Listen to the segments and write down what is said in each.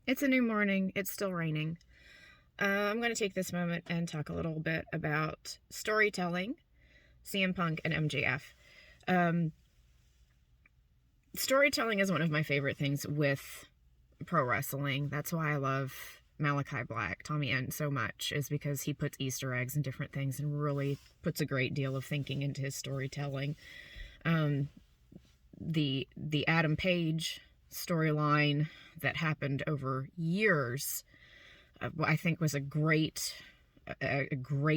It's a new morning. It's still raining. I'm going to take this moment and talk a little bit about storytelling, CM Punk, and MJF. Um, Storytelling is one of my favorite things with pro wrestling. That's why I love Malachi Black, Tommy End, so much, is because he puts Easter eggs and different things and really puts a great deal of thinking into his storytelling. Um, the Adam Page storyline that happened over years, I think was a great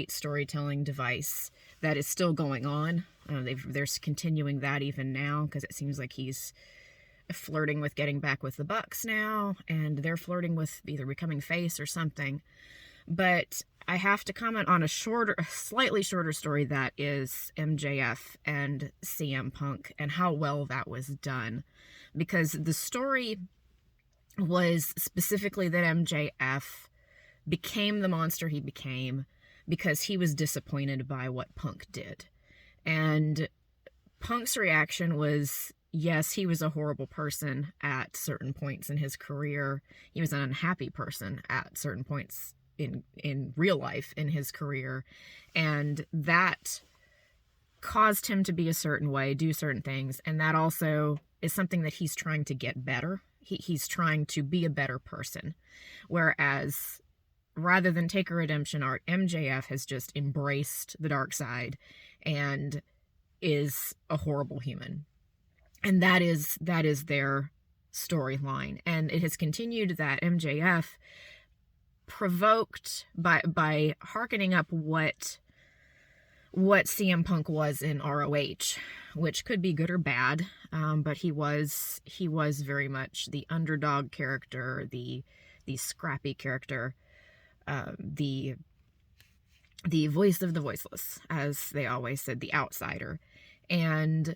storytelling device that is still going on. They're continuing that even now because it seems like he's flirting with getting back with the Bucks now, and they're flirting with either becoming face or something. But I have to comment on a slightly shorter story that is MJF and CM Punk and how well that was done. Because the story was specifically that MJF became the monster he became because he was disappointed by what Punk did. And Punk's reaction was, yes, he was a horrible person at certain points in his career. He was an unhappy person at certain points in real life in his career. And that caused him to be a certain way, do certain things. And that also is something that he's trying to get better. He's trying to be a better person. Whereas rather than take a redemption arc, MJF has just embraced the dark side and is a horrible human. And that is their storyline. And it has continued that MJF, provoked by hearkening up what CM Punk was in ROH, which could be good or bad, but he was very much the underdog character, the scrappy character, the voice of the voiceless, as they always said, the outsider. And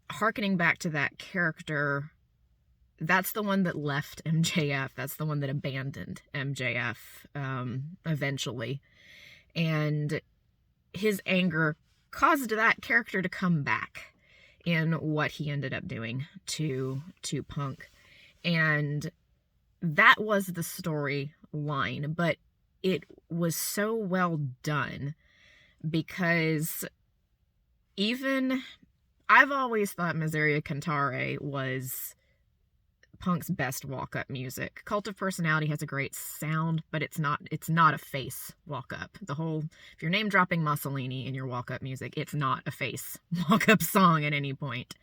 hearkening back to that character, that's the one that left MJF. That's the one that abandoned MJF eventually. And his anger caused that character to come back in what he ended up doing to Punk. And that was the storyline, but it was so well done because even I've always thought Miseria Cantare was Punk's best walk-up music. Cult of Personality has a great sound, but it's not a face walk-up. If you're name dropping Mussolini in your walk-up music, it's not a face walk-up song at any point.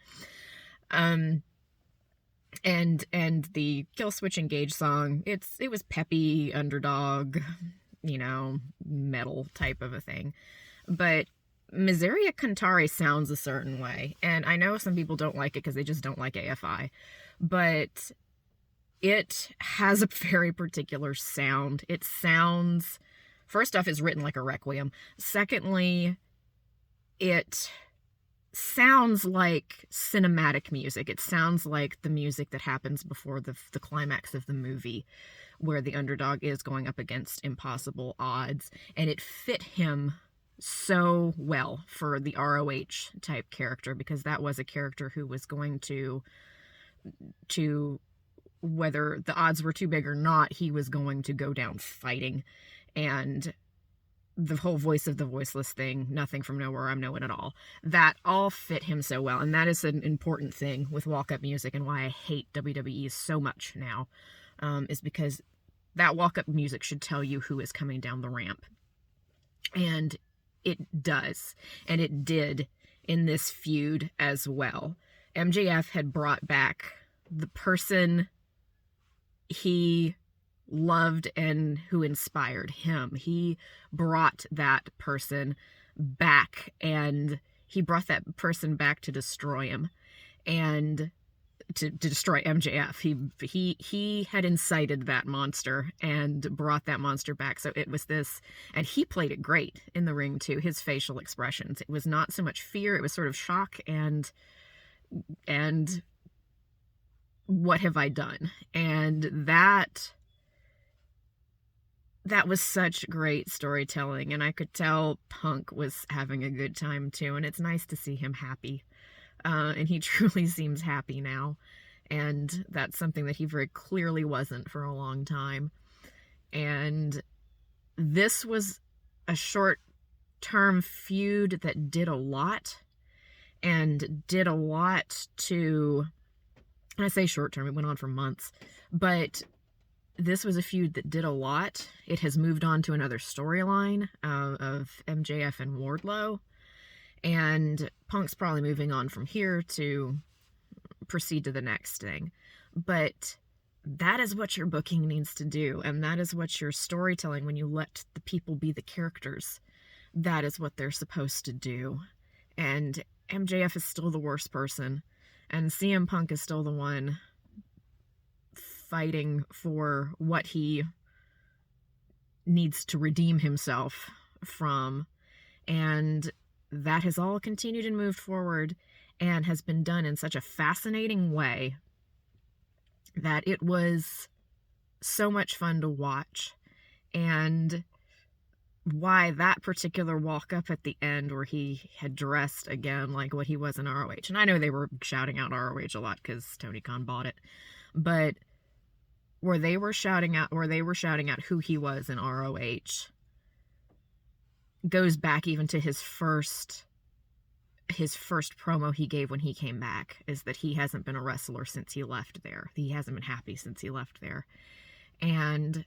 And the Kill Switch Engage song, it was peppy, underdog, metal type of a thing. But Miseria Cantare sounds a certain way, and I know some people don't like it because they just don't like AFI, but it has a very particular sound. It sounds, first off, it's written like a requiem. Secondly, it sounds like cinematic music. It sounds like the music that happens before the climax of the movie, where the underdog is going up against impossible odds, and it fit him so well for the ROH type character, because that was a character who was going to whether the odds were too big or not, he was going to go down fighting. And the whole voice of the voiceless thing, nothing from nowhere, I'm no one at all, that all fit him so well. And that is an important thing with walk-up music, and why I hate WWE so much now, is because that walk-up music should tell you who is coming down the ramp. And it does. And it did in this feud as well. MJF had brought back the person he loved and who inspired him. He brought that person back, and he brought that person back to destroy him and to destroy MJF. He had incited that monster and brought that monster back. So it was this, and he played it great in the ring too. His facial expressions, it was not so much fear, it was sort of shock and what have I done? And that was such great storytelling, and I could tell Punk was having a good time too, and it's nice to see him happy. And he truly seems happy now. And that's something that he very clearly wasn't for a long time. And this was a short-term feud that did a lot, and did a lot to, I say short-term, it went on for months, but this was a feud that did a lot. It has moved on to another storyline of MJF and Wardlow, and Punk's probably moving on from here to proceed to the next thing. But that is what your booking needs to do, and that is what your storytelling, when you let the people be the characters, that is what they're supposed to do. And MJF is still the worst person, and CM Punk is still the one fighting for what he needs to redeem himself from. And that has all continued and moved forward, and has been done in such a fascinating way that it was so much fun to watch. And why that particular walk up at the end, where he had dressed again like what he was in ROH, and I know they were shouting out ROH a lot because Tony Khan bought it, but where they were shouting out who he was in ROH goes back even to his first promo he gave when he came back, is that he hasn't been a wrestler since he left there. He hasn't been happy since he left there. And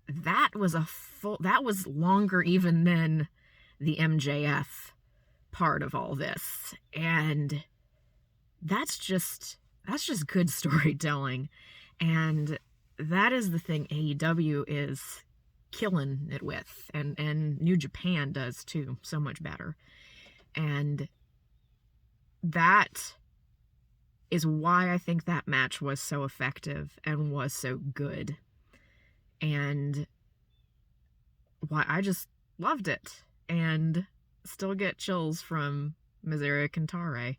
that was longer even than the MJF part of all this. And that's just good storytelling. And that is the thing AEW is killing it with, and New Japan does too, so much better. And that is why I think that match was so effective and was so good, and why I just loved it, and still get chills from Miseria Cantare.